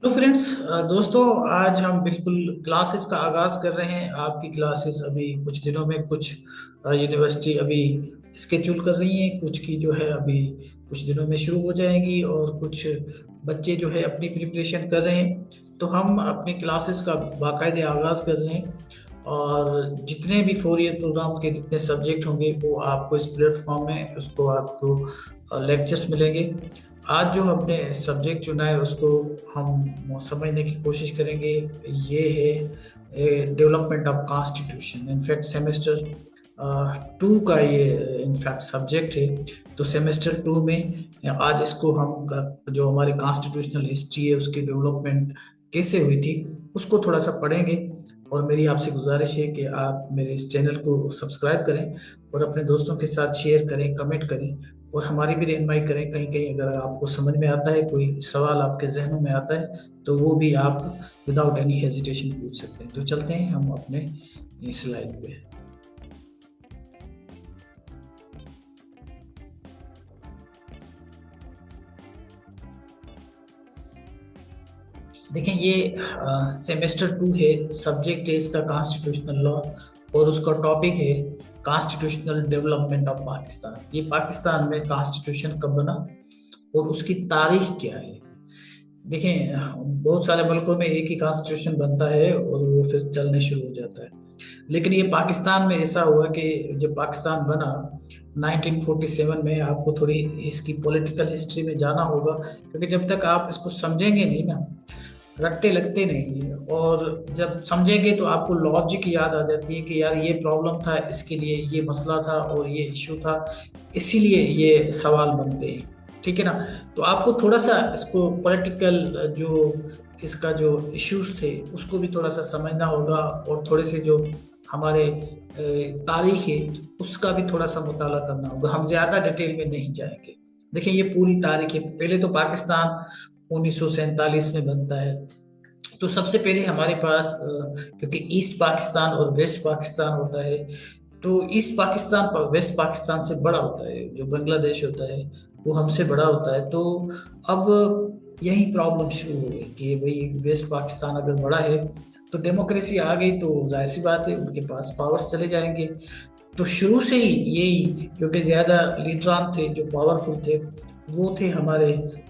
तो फ्रेंड्स, दोस्तों, आज हम बिल्कुल क्लासेस का आगाज कर रहे हैं। आपकी क्लासेस अभी कुछ दिनों में कुछ यूनिवर्सिटी अभी स्केड्यूल कर रही हैं, कुछ की जो है अभी कुछ दिनों में शुरू हो जाएंगी और कुछ बच्चे जो है अपनी प्रिपरेशन कर रहे हैं। तो हम अपनी क्लासेस का बाकायदे आगाज कर रहे हैं और जितने भी 4 ईयर प्रोग्राम के जितने सब्जेक्ट होंगे वो आपको इस प्लेटफॉर्म में उसको आपको लेक्चर्स मिलेंगे। आज जो हमने सब्जेक्ट चुना है उसको हम समझने की कोशिश करेंगे। ये है development of constitution. In fact semester 2 का ये इनफैक्ट सब्जेक्ट है। तो सेमेस्टर 2 में आज इसको हम जो हमारी कॉन्स्टिट्यूशनल हिस्ट्री है उसकी डेवलपमेंट कैसे हुई थी उसको थोड़ा सा पढ़ेंगे। और मेरी आपसे गुजारिश है कि आप मेरे इस चैनल को सब्सक्राइब करें और अपने दोस्तों के साथ शेयर करें, कमेंट करें और हमारी भी रहनुमाई करें। कहीं कहीं अगर आपको समझ में आता है, कोई सवाल आपके जहनों में आता है, तो वो भी आप विदाउट एनी हेजिटेशन पूछ सकते हैं। तो चलते हैं हम अपने स्लाइड पे। देखें, ये सेमेस्टर 2 है, सब्जेक्ट है इसका कॉन्स्टिट्यूशनल लॉ और उसका टॉपिक है कॉन्स्टिट्यूशनल डेवलपमेंट ऑफ पाकिस्तान। ये पाकिस्तान में कॉन्स्टिट्यूशन कब बना और उसकी तारीख क्या है। देखें, बहुत सारे मुल्कों में एक ही कॉन्स्टिट्यूशन बनता है और वो फिर चलने शुरू हो जाता है, लेकिन ये पाकिस्तान में ऐसा हुआ कि जब पाकिस्तान बना 1947 में, आपको थोड़ी इसकी पॉलिटिकल हिस्ट्री में जाना होगा क्योंकि जब तक आप इसको समझेंगे नहीं ना, रट्टे लगते नहीं है। और जब समझेंगे तो आपको लॉजिक याद आ जाती है कि यार ये प्रॉब्लम था, इसके लिए ये मसला था और ये इशू था, इसीलिए ये सवाल बनते हैं। ठीक है ना। तो आपको थोड़ा सा इसको पॉलिटिकल जो इसका जो इश्यूज थे उसको भी थोड़ा सा समझना होगा और थोड़े से जो हमारे तारीख है उसका भी थोड़ा सा मुताला करना होगा। हम ज्यादा डिटेल में नहीं जाएंगे। देखिए, ये पूरी तारीख है। पहले तो पाकिस्तान 1947 में बनता है। तो सबसे पहले हमारे पास क्योंकि ईस्ट पाकिस्तान और वेस्ट पाकिस्तान होता है, तो ईस्ट पाकिस्तान वेस्ट पाकिस्तान से बड़ा होता है। जो बांग्लादेश होता है वो हमसे बड़ा होता है। तो अब यही प्रॉब्लम शुरू हो गई कि भाई वेस्ट पाकिस्तान अगर बड़ा है तो डेमोक्रेसी आ गई तो जाहिर सी बात है उनके पास पावर्स चले जाएंगे। तो शुरू से ही यही, क्योंकि ज्यादा लीडरान थे जो पावरफुल थे वो थे हमारे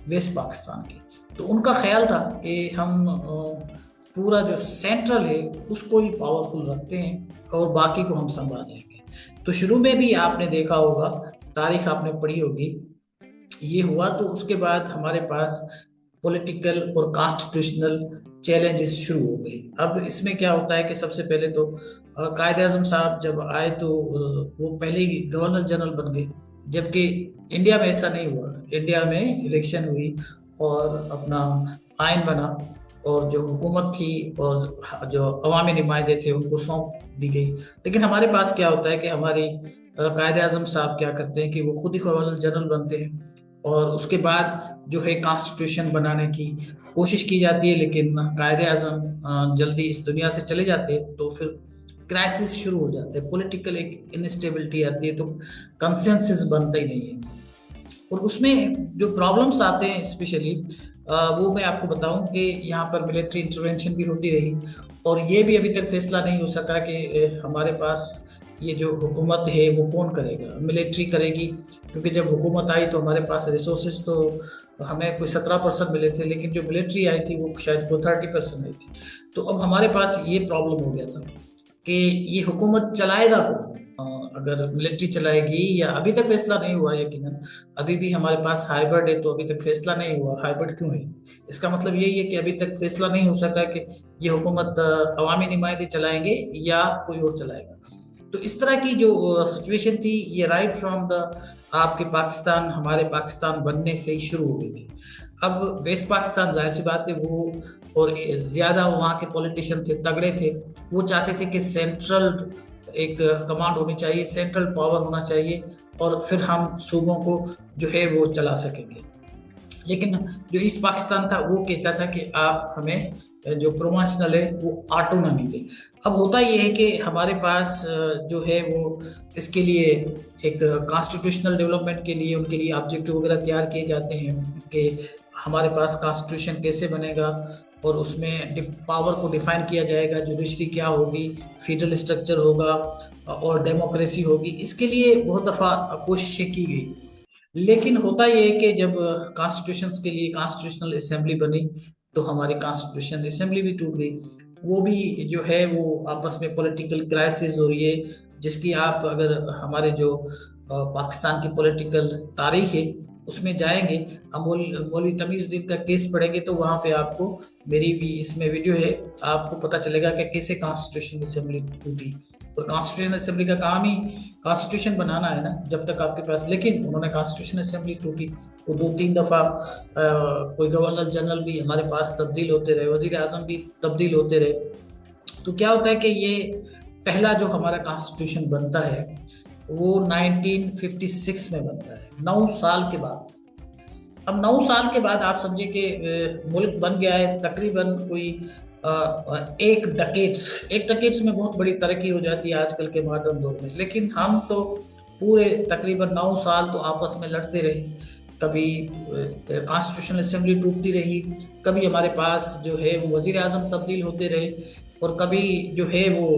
वेस्ट पाकिस्तान के। तो उनका ख्याल था कि हम पूरा जो सेंट्रल है उसको ही पावरफुल रखते हैं और बाकी को हम संभाल लेंगे। तो शुरू में भी आपने देखा होगा, तारीख आपने पढ़ी होगी, ये हुआ। तो उसके बाद हमारे पास पॉलिटिकल और कॉन्स्टिट्यूशनल चैलेंजेस शुरू हो गए। अब इसमें क्या होता है कि सबसे पहले तो कायदे आजम साहब जब आए तो वो पहले ही गवर्नर जनरल बन गए, जबकि इंडिया में ऐसा नहीं हुआ। इंडिया में इलेक्शन हुई और अपना आइन बना और जो हुकूमत थी और जो अवामी नुमाइंदे थे उनको सौंप दी गई। लेकिन हमारे पास क्या होता है कि हमारी कायदे आजम साहब क्या करते हैं कि वो खुद ही गवर्नर जनरल बनते हैं और उसके बाद जो है कॉन्स्टिट्यूशन बनाने की कोशिश की जाती है। लेकिन कायदे आजम जल्दी इस दुनिया से चले जाते हैं तो फिर क्राइसिस शुरू हो जाते हैं, पॉलिटिकल एक इनस्टेबिलिटी आती है, तो कंसेंसस बनता ही नहीं है। और उसमें जो प्रॉब्लम्स आते हैं स्पेशली वो मैं आपको बताऊं कि यहाँ पर मिलिट्री इंटरवेंशन भी होती रही और ये भी अभी तक फैसला नहीं हो सका कि हमारे पास ये जो हुकूमत है वो कौन करेगा। मिलिट्री करेगी, क्योंकि जब हुकूमत आई तो हमारे पास रिसोर्सेज तो हमें कोई 17% मिले थे, लेकिन जो मिलिट्री आई थी वो शायद को 30% आई थी। तो अब हमारे पास ये प्रॉब्लम हो गया था कि ये हुकूमत चलाएगा कौन। अगर मिलिट्री चलाएगी, या अभी तक फैसला नहीं हुआ यकीनन, अभी भी हमारे पास हाइब्रिड है तो अभी तक फैसला नहीं हुआ। हाइब्रिड क्यों है? इसका मतलब यही है कि अभी तक फैसला नहीं हो सका कि ये हुकूमत अवामी नुमाइंदे चलाएंगे या कोई और चलाएगा। तो इस तरह की जो सिचुएशन थी ये राइट फ्रॉम द आपके पाकिस्तान, हमारे पाकिस्तान बनने से ही शुरू हो गई थी। अब वेस्ट पाकिस्तान, जाहिर सी बात है, वो और ज्यादा वहाँ के पॉलिटिशियन थे, तगड़े थे, वो चाहते थे कि सेंट्रल एक कमांड होनी चाहिए, सेंट्रल पावर होना चाहिए और फिर हम सूबों को जो है वो चला सकेंगे। लेकिन जो ईस्ट पाकिस्तान था वो कहता था कि आप हमें जो प्रोविंशनल है वो ऑटोनॉमी दे। अब होता ये है कि हमारे पास जो है वो इसके लिए एक कॉन्स्टिट्यूशनल डेवलपमेंट के लिए उनके लिए ऑब्जेक्टिव वगैरह तैयार किए जाते हैं कि हमारे पास कॉन्स्टिट्यूशन कैसे बनेगा और उसमें पावर को डिफाइन किया जाएगा, जुडिशरी क्या होगी, फेडरल स्ट्रक्चर होगा और डेमोक्रेसी होगी। इसके लिए बहुत दफ़ा कोशिशें की गई, लेकिन होता ये है कि जब कॉन्स्टिट्यूशंस के लिए कॉन्स्टिट्यूशनल असेंबली बनी तो हमारी कॉन्स्टिट्यूशन असेंबली भी टूट गई। वो भी जो है वो आपस में पॉलिटिकल क्राइसिस हो रही है, जिसकी आप अगर हमारे जो पाकिस्तान की पॉलिटिकल तारीख है उसमें जाएंगे, हम मौलवी तमीजुद्दीन का केस पढ़ेंगे तो वहाँ पे आपको, मेरी भी इसमें वीडियो है, आपको पता चलेगा कि कैसे कॉन्स्टिट्यूशन असेंबली टूटी। और कॉन्स्टिट्यूशन असेंबली का काम ही कॉन्स्टिट्यूशन बनाना है ना, जब तक आपके पास, लेकिन उन्होंने कॉन्स्टिट्यूशन असेंबली टूटी। वो 2-3 दफ़ा कोई गवर्नर जनरल भी हमारे पास तब्दील होते रहे, वजीर आजम भी तब्दील होते रहे। तो क्या होता है कि ये पहला जो हमारा कॉन्स्टिट्यूशन बनता है वो 1956 में बनता है, 9 साल के बाद। अब 9 साल के बाद आप समझे कि मुल्क बन गया है तकरीबन कोई एक डकेट्स में बहुत बड़ी तरक्की हो जाती है आजकल के मॉडर्न दौर में, लेकिन हम तो पूरे तकरीबन 9 साल तो आपस में लड़ते रहे। कभी कॉन्स्टिट्यूशनल असेंबली टूटती रही, कभी हमारे पास जो है वो वजीर आजम तब्दील होते रहे, और कभी जो है वो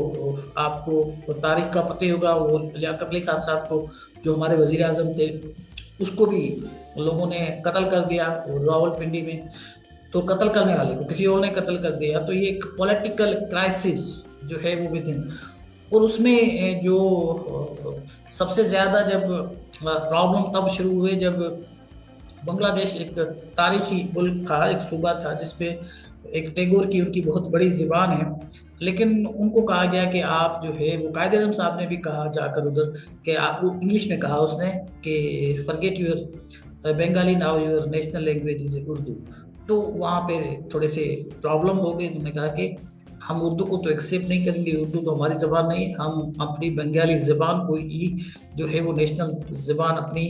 आपको तारीख का पता होगा, वो लियाकत अली खान साहब को जो हमारे वजीर आजम थे उसको भी लोगों ने कत्ल कर दिया रावलपिंडी में। तो कत्ल करने वाले को किसी और ने कत्ल कर दिया। तो ये एक पॉलिटिकल क्राइसिस जो है वो भी थी। और उसमें जो सबसे ज़्यादा जब प्रॉब्लम तब शुरू हुए जब बांग्लादेश एक तारीखी मुल्क था, एक सूबा था जिसपे एक टैगोर की उनकी बहुत बड़ी ज़बान है, लेकिन उनको कहा गया कि आप जो है, वो कायदे आज़म साहब ने भी कहा जाकर उधर कि आप, वो इंग्लिश में कहा उसने कि forget your Bengali, now your national language is Urdu. तो वहाँ पे थोड़े से प्रॉब्लम हो गई। उन्होंने कहा कि हम उर्दू को तो एक्सेप्ट नहीं करेंगे, उर्दू तो हमारी ज़बान नहीं है, हम अपनी बंगाली ज़बान को ही जो है वो नेशनल ज़बान अपनी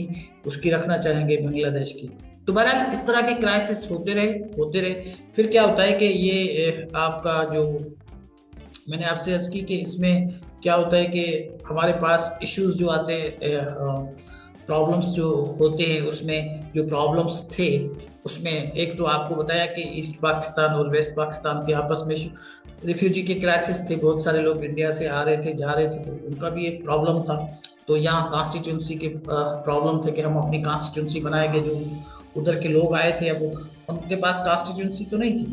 उसकी रखना चाहेंगे बांग्लादेश की। तो बहरहाल इस तरह के क्राइसिस होते रहे। फिर क्या होता है कि ये आपका जो मैंने आपसे अर्ज की कि इसमें क्या होता है कि हमारे पास इश्यूज जो आते हैं, प्रॉब्लम्स जो होते हैं, उसमें जो प्रॉब्लम्स थे उसमें एक तो आपको बताया कि ईस्ट पाकिस्तान और वेस्ट पाकिस्तान के आपस में रिफ्यूजी के क्राइसिस थे, बहुत सारे लोग इंडिया से आ रहे थे, जा रहे थे, तो उनका भी एक प्रॉब्लम था। तो यहाँ कॉन्स्टिट्यूंसी के प्रॉब्लम थे कि हम अपनी कॉन्स्टिट्यूंसी बनाएंगे। जो उधर के लोग आए थे, अब उनके पास कॉन्स्टिट्यूंसी तो नहीं थी,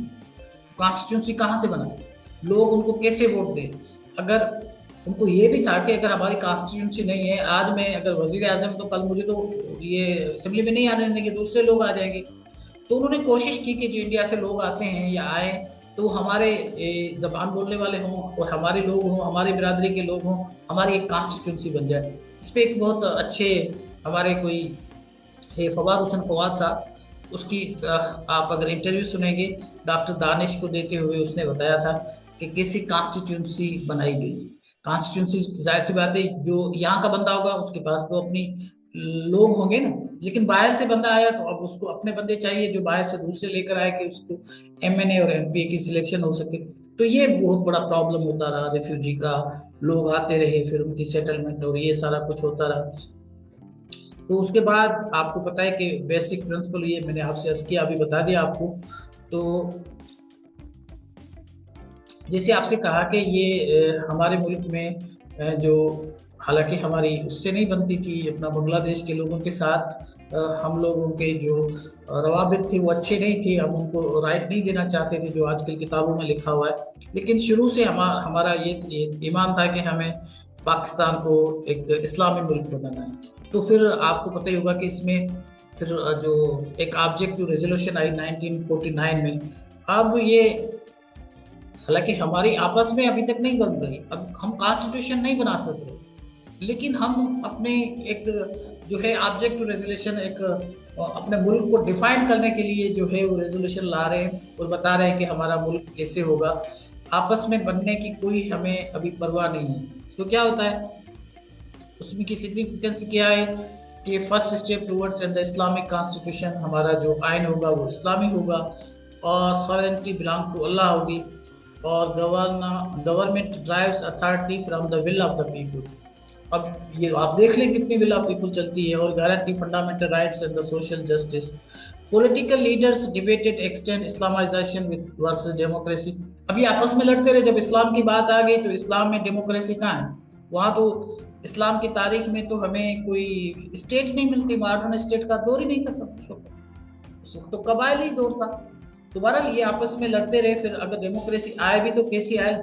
कॉन्स्टिट्यूंसी कहाँ से बनाए, लोग उनको कैसे वोट दें। अगर उनको ये भी था कि अगर हमारी कॉन्स्टिट्यूंसी नहीं है, आज मैं अगर वजीर आजम, तो कल मुझे तो ये असेंबली में नहीं आने देंगे, दूसरे लोग आ जाएंगे। तो उन्होंने कोशिश की कि जो इंडिया से लोग आते हैं या आए तो हमारे ज़बान बोलने वाले हों और हमारे लोग हों, हमारी बिरादरी के लोग हों, हमारी एक कॉन्स्टिट्यूंसी बन जाए। इस पर एक बहुत अच्छे हमारे कोई फवाद हुसैन फवाद साहब, उसकी आप अगर इंटरव्यू सुनेंगे डॉक्टर दानिश को देते हुए, उसने बताया था कि कैसी कॉन्स्टिट्यूंसी बनाई गई। कॉन्स्टिट्यूंसी जाहिर सी बात है, जो यहाँ का बंदा होगा उसके पास तो अपनी लोग होंगे ना, लेकिन बाहर से बंदा आया तो अब उसको अपने बंदे चाहिए जो बाहर से दूसरे लेकर आए कि उसको एमएनए और एमपीए की सिलेक्शन हो सके। तो ये बहुत बड़ा प्रॉब्लम होता रहा रिफ्यूजी का, लोग आते रहे, फिर उनकी सेटलमेंट और ये सारा कुछ होता रहा। तो उसके बाद आपको पता है कि बेसिक प्रिंसिपल ये मैंने आपसे अर्ज किया, अभी बता दिया आपको। तो जैसे आपसे कहा कि ये हमारे मुल्क में जो, हालांकि हमारी उससे नहीं बनती थी, अपना बांग्लादेश के लोगों के साथ हम लोगों के जो रवाबित थे वो अच्छे नहीं थे, हम उनको राइट नहीं देना चाहते थे जो आजकल किताबों में लिखा हुआ है। लेकिन शुरू से हमारा ये ईमान था कि हमें पाकिस्तान को एक इस्लामी मुल्क बनाना है। तो फिर आपको पता ही होगा कि इसमें फिर जो एक ऑब्जेक्टिव रेजोल्यूशन आई 1949 में। अब ये हालांकि हमारी आपस में अभी तक नहीं बन रही, अब हम कॉन्स्टिट्यूशन नहीं बना सकते, लेकिन हम अपने एक जो है ऑब्जेक्टिव रेजोल्यूशन, एक अपने मुल्क को डिफाइन करने के लिए जो है वो रेजोल्यूशन ला रहे हैं और बता रहे हैं कि हमारा मुल्क कैसे होगा। आपस में बनने की कोई हमें अभी परवाह नहीं है। तो क्या होता है उसमें की सिग्निफिकेंस क्या है कि first step towards in the Islamic constitution, हमारा जो आइन होगा वो इस्लामी होगा और सॉवरेनिटी बिलोंग टू अल्लाह होगी और government drives authority from the will of the people. अब ये आप देख लें कितनी विल ऑफ पीपल चलती है, और guarantee fundamental rights and the social justice. Political leaders debated extend Islamisation with versus democracy. अभी आपस में लड़ते रहे, जब इस्लाम की बात आ गई तो इस्लाम में डेमोक्रेसी कहाँ है? वहां तो इस्लाम की तारीख में तो हमें कोई स्टेट नहीं मिलती, मॉडर्न स्टेट का दौर ही नहीं था तब। उस वक्त तो कबायली दौर था। दोबारा ये आपस में लड़ते रहे, फिर अगर डेमोक्रेसी आए भी तो कैसी आए?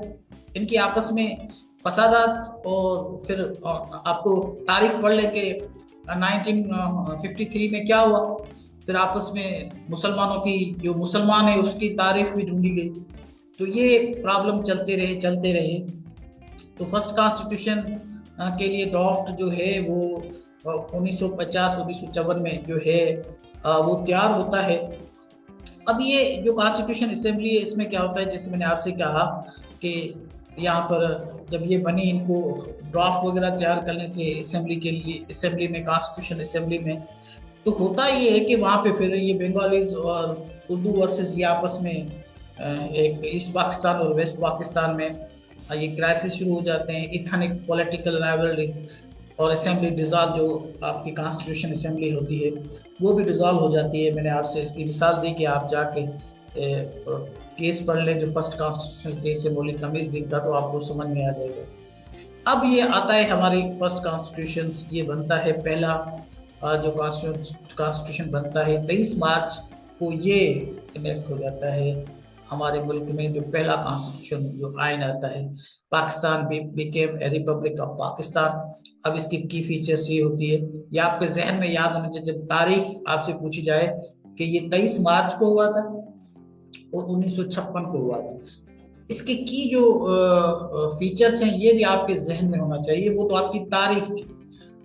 इनकी आपस में फसादात। और फिर आपको तारीख पढ़ लेंगे 1953 में क्या हुआ। फिर आपस में मुसलमानों की, जो मुसलमान है उसकी तारीफ भी ढूंढी गई। तो ये प्रॉब्लम चलते रहे। तो फर्स्ट कॉन्स्टिट्यूशन के लिए ड्राफ्ट जो है वो 1950-1954 में जो है वो तैयार होता है। अब ये जो कॉन्स्टिट्यूशन असेंबली है, इसमें क्या होता है, जैसे मैंने आपसे कहा कि यहाँ पर जब ये बनी, इनको ड्राफ्ट वगैरह तैयार करने थे असेंबली के लिए, असेंबली में, कॉन्स्टिट्यूशन असेंबली में। तो होता ये है कि वहाँ पे फिर ये बंगालीज और उर्दू वर्सेस ये आपस में एक ईस्ट पाकिस्तान और वेस्ट पाकिस्तान में ये क्राइसिस शुरू हो जाते हैं, इथनिक पॉलिटिकल राइवलरी। और असेंबली डिजॉल्व, जो आपकी कॉन्स्टिट्यूशन असेंबली होती है वो भी डिजॉल्व हो जाती है। मैंने आपसे इसकी मिसाल दी कि आप जाके केस पढ़ लें जो फर्स्ट कॉन्स्टिट्यूशनल केस है मौलिक तमीज़ दिन का, तो आपको समझ में आ जाएगा। अब ये आता है हमारी फर्स्ट कॉन्स्टिट्यूशन, ये बनता है पहला जो कॉन्स्टिट्यूशन बनता है 23 मार्च को, ये इनेक्ट हो जाता है हमारे मुल्क में। जो पहला कॉन्स्टिट्यूशन जो आइन आता है, Pakistan became a Republic of Pakistan. अब इसकी की फीचर्स ये होती है, ये आपके जहन में याद होना चाहिए जब तारीख आपसे पूछी जाए कि ये 23 मार्च को हुआ था और 1956 को हुआ था। इसके की जो फीचर्स हैं ये भी आपके जहन में होना चाहिए, वो तो आपकी तारीख थी।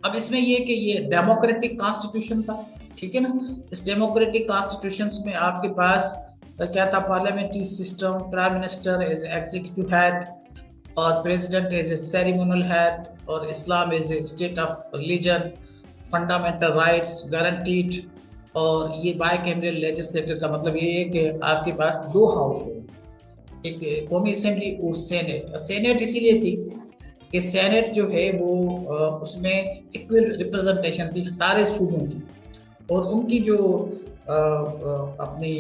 अब इसमें ये कि ये डेमोक्रेटिक कॉन्स्टिट्यूशन था, ठीक है ना। इस डेमोक्रेटिक कॉन्स्टिट्यूशन में आपके पास क्या था, parliamentary system, prime minister as executive head और president as a ceremonial head, और Islam as a state of religion, fundamental rights guaranteed. और ये बाई कैमरल लेजिस्लेटर का मतलब ये है कि आपके पास दो हाउस होंगे, एक कौमी असेंबली और सेनेट। सेनेट इसीलिए थी कि सेनेट जो है वो उसमें इक्वल रिप्रेजेंटेशन थी सारे सूबों की, और उनकी जो अपनी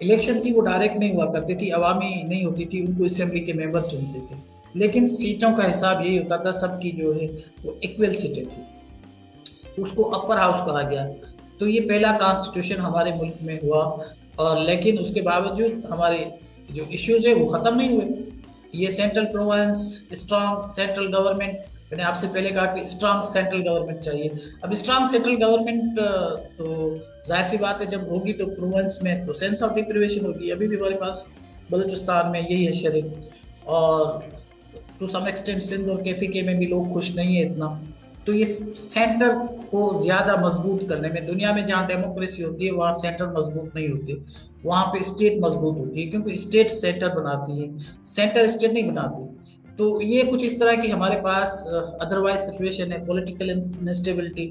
इलेक्शन थी वो डायरेक्ट नहीं हुआ करती थी, अवामी नहीं होती थी, उनको असेंबली के मेंबर चुनते थे। लेकिन सीटों का हिसाब यही होता था, सबकी जो है वो इक्वल सीटें थी, उसको अपर हाउस कहा गया। तो ये पहला कॉन्स्टिट्यूशन हमारे मुल्क में हुआ। और लेकिन उसके बावजूद हमारे जो इश्यूज है वो ख़त्म नहीं हुए। ये central province, strong central government, मैंने आपसे पहले कहा कि स्ट्रांग सेंट्रल गवर्नमेंट चाहिए। अब स्ट्रांग सेंट्रल गवर्नमेंट तो जाहिर सी बात है जब होगी तो प्रोविंस में तो सेंस ऑफ डिप्रिवेशन होगी। अभी भी हमारे पास बलूचिस्तान में यही है शरीक, और टू सम एक्सटेंट सिंध और केपीके में भी लोग खुश नहीं है इतना। तो ये सेंटर को ज़्यादा मजबूत करने में, दुनिया में जहाँ डेमोक्रेसी होती है वहाँ सेंटर मजबूत नहीं होती, वहाँ पे स्टेट मजबूत होती है, क्योंकि स्टेट सेंटर बनाती है, सेंटर स्टेट नहीं बनाती। तो ये कुछ इस तरह की हमारे पास अदरवाइज सिचुएशन है, पॉलिटिकल इंस्टेबिलिटी।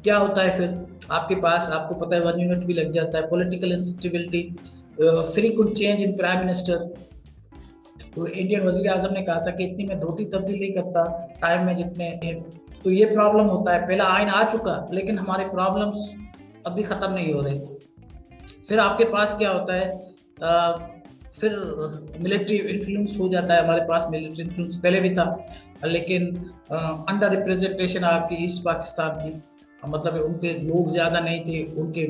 क्या होता है फिर आपके पास, आपको पता है 1 यूनिट भी लग जाता है। Political instability, frequent change in prime minister. तो इंडियन वजीर आजम ने कहा था कि इतनी मैं धोती तब्दील नहीं करता टाइम में जितने हैं। तो ये प्रॉब्लम होता है, पहला आइन आ चुका लेकिन हमारे प्रॉब्लम्स अभी ख़त्म नहीं हो रहे। फिर आपके पास क्या होता है, फिर मिलिट्री इन्फ्लुएंस हो जाता है। हमारे पास मिलिट्री इन्फ्लुएंस पहले भी था, लेकिन अंडर रिप्रेजेंटेशन आपकी ईस्ट पाकिस्तान की, मतलब उनके लोग ज़्यादा नहीं थे, उनके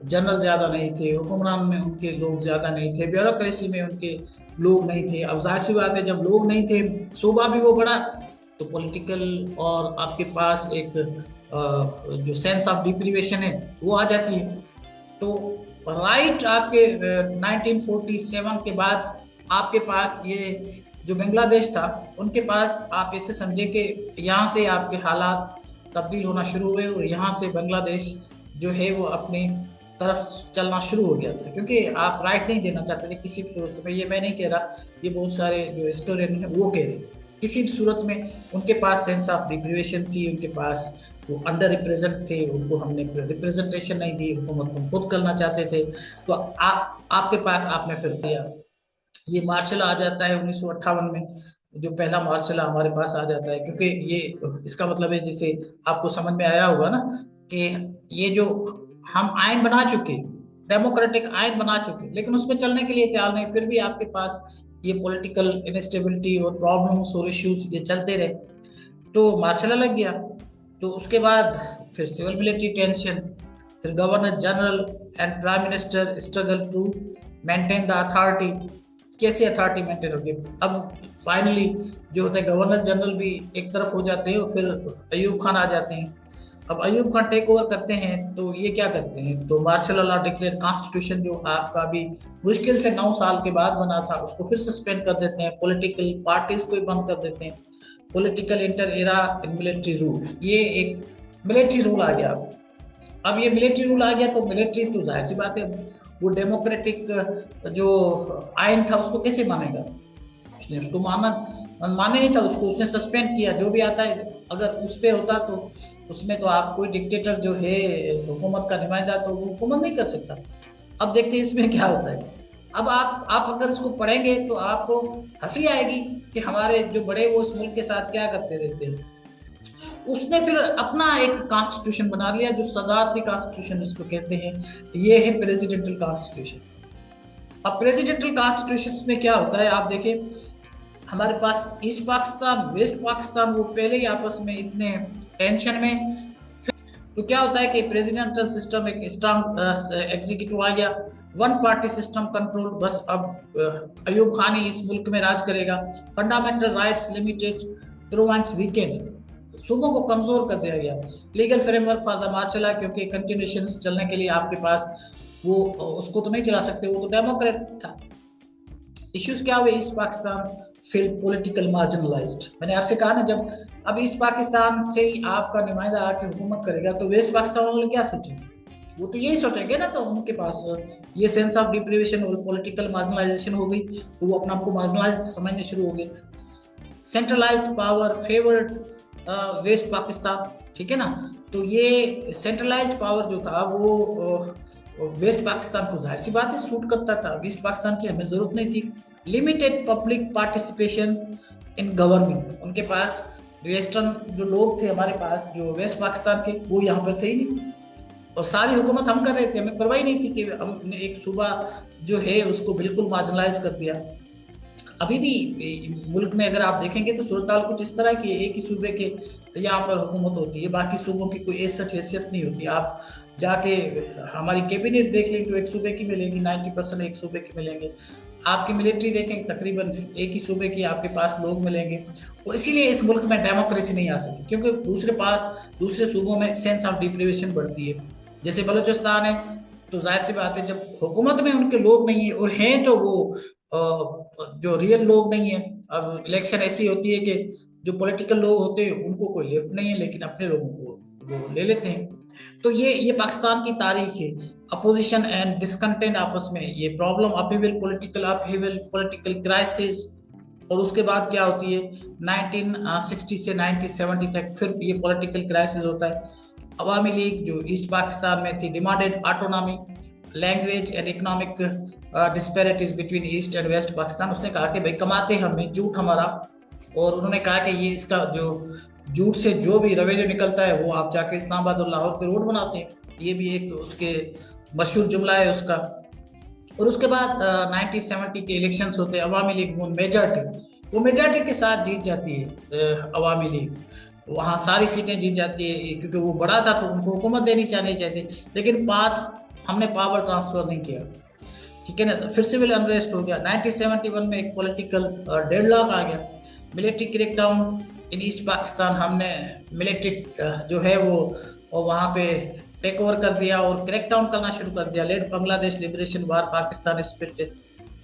जनरल ज़्यादा नहीं थे, हुक्मरान में उनके लोग ज़्यादा नहीं थे, ब्यूरोक्रेसी में उनके लोग नहीं थे। अब जाहिर सी बात है जब लोग नहीं थे, सूबा भी वो बड़ा, तो पॉलिटिकल और आपके पास एक जो सेंस ऑफ डिप्रीवेशन है वो आ जाती है। तो राइट आपके 1947 के बाद आपके पास ये जो बांग्लादेश था, उनके पास आप ऐसे समझे कि यहाँ से आपके हालात तब्दील होना शुरू हुए और यहाँ से बांग्लादेश जो है वो अपनी तरफ चलना शुरू हो गया था, क्योंकि आप राइट नहीं देना चाहते थे किसी भी सूरत में। ये मैं नहीं कह रहा, ये बहुत सारे जो हिस्टोरियन हैं वो कह रहे, किसी भी सूरत में उनके पास सेंस ऑफ डिप्रीवेशन थी, उनके पास वो अंडर रिप्रेजेंट थे, उनको हमने रिप्रेजेंटेशन नहीं दी, हुकूमत हम खुद करना चाहते थे। तो आपके पास आपने फिर दिया, ये मार्शल आ जाता है 1958 में, जो पहला मार्शल हमारे पास आ जाता है। क्योंकि ये इसका मतलब है, जैसे आपको समझ में आया होगा ना कि ये जो हम आयन बना चुके, डेमोक्रेटिक आयन बना चुके, लेकिन उसमें चलने के लिए तैयार नहीं। फिर भी आपके पास ये पॉलिटिकल इनस्टेबिलिटी और प्रॉब्लम्स और इश्यूज ये चलते रहे, तो मार्शल लग गया। तो उसके बाद फिर सिविल मिलिट्री टेंशन, फिर governor general and prime minister struggle to maintain the authority. कैसे अथॉरिटी मेंटेन होगी? अब फाइनली जो होता है गवर्नर जनरल भी एक तरफ हो जाते हैं और फिर अयूब खान आ जाते हैं। अब अयूब खान टेक ओवर करते हैं तो ये क्या करते हैं, तो मार्शल लॉ डिक्लेयर, कॉन्स्टिट्यूशन जो आपका भी मुश्किल से 9 साल के बाद बना था उसको फिर सस्पेंड कर देते हैं, पॉलिटिकल पार्टीज को बंद कर देते हैं, political inter era in military rule, ये एक मिलिट्री रूल आ गया। अब ये मिलिट्री रूल आ गया तो मिलिट्री तो जाहिर सी बात है वो डेमोक्रेटिक जो आयन था उसको कैसे मानेगा? उसने उसको माने नहीं था, उसको उसने सस्पेंड किया। जो भी आता है अगर उस पे होता तो उसमें तो आप कोई डिक्टेटर जो है हुकूमत का नुमाइंदा तो वो हुकूमत नहीं कर सकता। अब देखते हैं इसमें क्या होता है। अब आप अगर इसको पढ़ेंगे तो आपको हंसी आएगी कि हमारे जो बड़े वो इस मुल्क के साथ क्या करते रहते हैं। उसने फिर अपना एक कॉन्स्टिट्यूशन बना लिया जो सदारती कॉन्स्टिट्यूशन जिसको कहते हैं, ये है प्रेसिडेंटल कॉन्स्टिट्यूशन। अब प्रेसिडेंटल कॉन्स्टिट्यूशन में क्या होता है, आप देखें हमारे पास ईस्ट पाकिस्तान वेस्ट पाकिस्तान वो पहले ही आपस में इतने टेंशन में, तो क्या होता है कि प्रेसिडेंटल सिस्टम एक स्ट्रांग एग्जीक्यूटिव आ गया, वन पार्टी सिस्टम कंट्रोल, बस अब अयूब खान ही इस मुल्क में राज करेगा। Fundamental rights limited, province weakened, सूबों को कमजोर कर दिया गया। Legal framework for the martial law, क्योंकि कंटिन्यूशन चलने के लिए आपके पास वो उसको तो नहीं चला सकते, वो तो डेमोक्रेट था। इश्यूज क्या हुए, east Pakistan feel political marginalised. मैंने आपसे कहा ना, जब अब ईस्ट पाकिस्तान से ही आपका नुमाइंदा आके हुकूमत करेगा तो वेस्ट पाकिस्तान वाले क्या सोचेंगे? वो तो यही सोचेंगे ना। तो उनके पास ये सेंस ऑफ डिप्रीवेशन और पॉलिटिकल मार्जिनलाइजेशन हो गई, तो वो अपने आप को मार्जिनलाइज्ड समझने शुरू हो गए। Centralised power favoured West Pakistan, ठीक है ना। तो ये सेंट्रलाइज्ड पावर जो था वो वेस्ट पाकिस्तान को जाहिर सी बात है सूट करता था, ईस्ट पाकिस्तान की हमें जरूरत नहीं थी। Limited public participation in government, उनके पास वेस्टर्न जो लोग थे हमारे पास जो वेस्ट पाकिस्तान के, वो यहाँ पर थे ही नहीं, और सारी हुकूमत हम कर रहे थे, हमें परवाही नहीं थी कि हमने एक सूबा जो है उसको बिल्कुल मार्जिनलाइज कर दिया। अभी भी मुल्क में अगर आप देखेंगे तो सूरत हाल कुछ इस तरह की, एक ही सूबे के यहाँ पर हुकूमत होती है, बाकी सूबों की कोई ऐसा हैसियत नहीं होती। आप जाके हमारी कैबिनेट देख लेंगे तो एक सूबे की मिलेगी, 90% एक सूबे की मिलेंगे। आपकी मिलिट्री देखेंगे तकरीबन एक ही सूबे की आपके पास लोग मिलेंगे। और इसीलिए इस मुल्क में डेमोक्रेसी नहीं आ सकी, क्योंकि दूसरे सूबों में सेंस ऑफ डिप्रीवेशन बढ़ती है। जैसे बलूचिस्तान है, तो जाहिर सी बात है जब हुकूमत में उनके लोग नहीं है, और हैं तो वो जो रियल लोग नहीं है। अब इलेक्शन ऐसी होती है कि जो पॉलिटिकल लोग होते हैं उनको कोई लेफ्ट नहीं है, लेकिन अपने लोगों को वो ले लेते हैं। तो ये पाकिस्तान की तारीख है। अपोजिशन एंड डिसकंटेंट आपस में ये प्रॉब्लम, अपहीवल, पॉलिटिकल क्राइसिस, और उसके बाद क्या होती है 1960 से 1970 तक फिर ये पॉलिटिकल क्राइसिस होता है। अवामी लीग जो ईस्ट पाकिस्तान में थी demanded autonomy, language and economic disparities between East and West Pakistan. उसने कहा कि भाई कमाते हमें, झूठ हमारा, और उन्होंने कहा कि ये इसका जो जूट से जो भी रेवेन्यू निकलता है वो आप जाके इस्लामाबाद और लाहौर के रोड बनाते हैं। ये भी एक उसके मशहूर जुमला है उसका। और उसके बाद 1970 के इलेक्शंस होते हैं, अवामी लीग वो मेजॉरिटी के साथ जीत जाती है। अवामी लीग वहाँ सारी सीटें जीत जाती है, क्योंकि वो बड़ा था तो उनको हुकूमत देनी चाहिए, लेकिन हमने पावर ट्रांसफर नहीं किया, ठीक है ना। फिर सिविल अनरेस्ट हो गया। 1971 में एक पॉलिटिकल डेडलॉक आ गया, मिलिट्री क्रैकडाउन इन ईस्ट पाकिस्तान। हमने मिलिट्री जो है वो वहाँ पे टेक ओवर कर दिया और क्रैकडाउन करना शुरू कर दिया। लेट बांग्लादेश लिबरेशन वार पाकिस्तान स्प्लिट,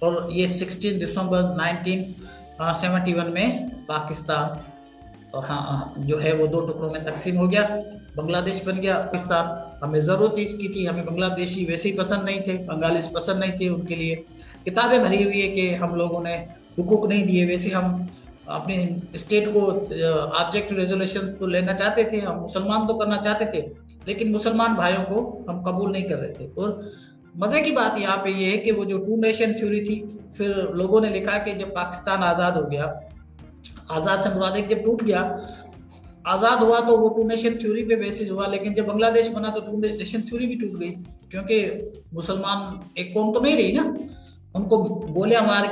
और ये 16 दिसंबर 1971 में पाकिस्तान जो है वो 2 टुकड़ों में तकसीम हो गया, बांग्लादेश बन गया। पाकिस्तान हमें ज़रूरत इसकी थी, हमें बांग्लादेशी वैसे ही पसंद नहीं थे, बंगालीज पसंद नहीं थे, उनके लिए किताबें भरी हुई है कि हम लोगों ने हुकूक नहीं दिए। वैसे हम अपने स्टेट को ऑब्जेक्ट रेजोल्यूशन तो लेना चाहते थे, हम मुसलमान तो करना चाहते थे, लेकिन मुसलमान भाइयों को हम कबूल नहीं कर रहे थे। और मज़े की बात यहाँ पे ये है कि वो जो 2 नेशन थ्योरी थी, फिर लोगों ने लिखा कि जब पाकिस्तान आज़ाद हो गया, आज़ाद से मुराद जब टूट गया आजाद हुआ तो वो टू नेशन थ्योरी पे बेसिस हुआ, लेकिन जब बांग्लादेश बना तो टू नेशन थ्योरी भी टूट गई, क्योंकि मुसलमान एक कौम तो नहीं रही ना, उनको गोलियां मार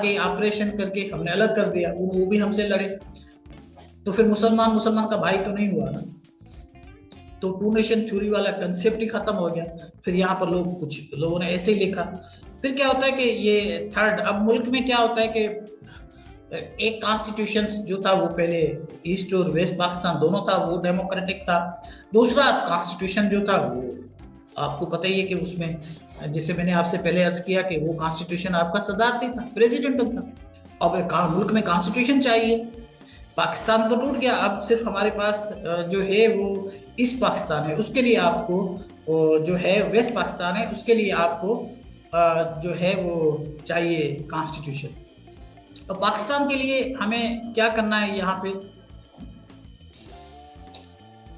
के ऑपरेशन करके हमने अलग कर दिया, वो भी हमसे लड़े, तो फिर मुसलमान मुसलमान का भाई तो नहीं हुआ ना। तो टू नेशन थ्योरी वाला कंसेप्ट ही खत्म हो गया। फिर यहाँ पर कुछ लोगों ने ऐसे ही लिखा। फिर क्या होता है कि ये थर्ड, अब मुल्क में क्या होता है कि एक कॉन्स्टिट्यूशन जो था वो पहले ईस्ट और वेस्ट पाकिस्तान दोनों था, वो डेमोक्रेटिक था। दूसरा कॉन्स्टिट्यूशन जो था वो आपको पता ही है कि उसमें, जैसे मैंने आपसे पहले अर्ज किया कि वो कॉन्स्टिट्यूशन आपका सदारती था, प्रेसिडेंटल था। अब मुल्क में कॉन्स्टिट्यूशन चाहिए। पाकिस्तान तो टूट गया, अब सिर्फ हमारे पास जो है वो ईस्ट पाकिस्तान है, उसके लिए आपको जो है वेस्ट पाकिस्तान है, उसके लिए आपको जो है वो चाहिए कॉन्स्टिट्यूशन। तो पाकिस्तान के लिए हमें क्या करना है यहाँ पे,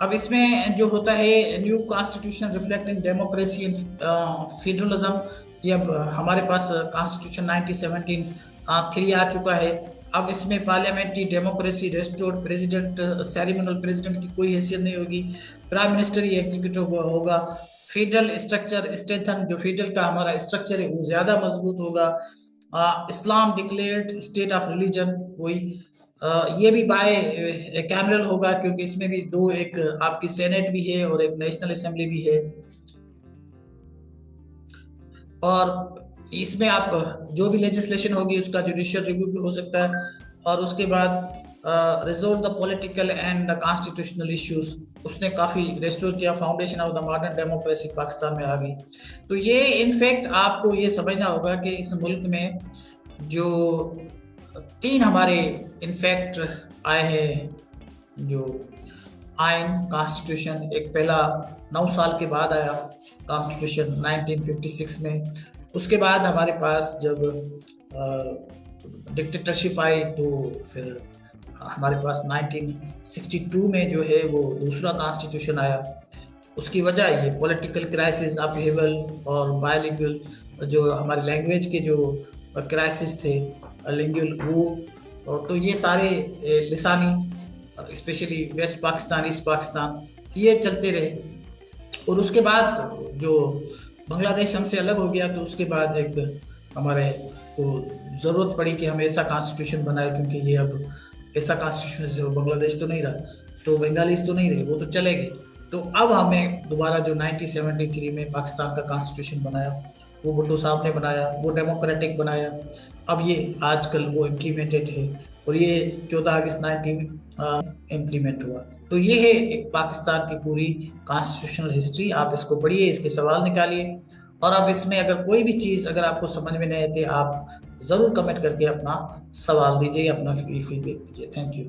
अब इसमें जो होता है new constitution reflecting democracy and federalism, ये अब हमारे पास कॉन्स्टिट्यूशन 1917 आ चुका है। अब इसमें parliamentary democracy restored, president ceremonial president की कोई हैसियत नहीं होगी, प्राइम मिनिस्टर ही एग्जीक्यूटिव होगा, फेडरल स्ट्रक्चर स्ट्रेंथन, जो फेडरल का हमारा स्ट्रक्चर है वो ज़्यादा मजबूत होगा, इस्लाम डिक्लेयर्ड स्टेट ऑफ रिलीजन, वही ये भी बाय कैमरल होगा, क्योंकि इसमें भी दो, एक आपकी सेनेट भी है और एक नेशनल असेंबली भी है। और इसमें आप जो भी लेजिस्लेशन होगी उसका जुडिशियल रिव्यू भी हो सकता है। और उसके बाद resolve the political and the constitutional issues, उसने काफ़ी रेस्टोर किया, foundation of the modern democracy Pakistan में आ गई। तो ये इनफैक्ट आपको ये समझना होगा कि इस मुल्क में जो तीन हमारे इनफैक्ट आए हैं जो आइन कॉन्स्टिट्यूशन, एक पहला 9 साल के बाद आया कॉन्स्टिट्यूशन 1956 में, उसके बाद हमारे पास जब डिक्टेटरशिप आई तो फिर हमारे पास 1962 में जो है वो दूसरा कॉन्स्टिट्यूशन आया। उसकी वजह ये पॉलिटिकल क्राइसिस, अपहेवल और बायलिंगुअल जो हमारी लैंग्वेज के जो क्राइसिस थे, लिंगुअल वो, तो ये सारे लिसानी specially west Pakistan east Pakistan ये चलते रहे। और उसके बाद जो बांग्लादेश हमसे अलग हो गया तो उसके बाद एक हमारे को ज़रूरत पड़ी कि हम ऐसा कॉन्स्टिट्यूशन बनाए, क्योंकि ये अब ऐसा कॉन्स्टिट्यूशन बांग्लादेश तो नहीं रहा, तो बंगालीज तो नहीं रहे, वो तो चले गए। तो अब हमें दोबारा जो 1973 में पाकिस्तान का कॉन्स्टिट्यूशन बनाया, वो भुट्टो साहब ने बनाया, वो डेमोक्रेटिक बनाया। अब ये आजकल वो इम्प्लीमेंटेड है और ये 14 अगस्त 19 इम्प्लीमेंट हुआ। तो ये है एक पाकिस्तान की पूरी कॉन्स्टिट्यूशनल हिस्ट्री। आप इसको पढ़िए, इसके सवाल निकालिए, और अब इसमें अगर कोई भी चीज़ अगर आपको समझ में नहीं आती, आप ज़रूर कमेंट करके अपना सवाल दीजिए, अपना फीडबैक दीजिए। Thank you.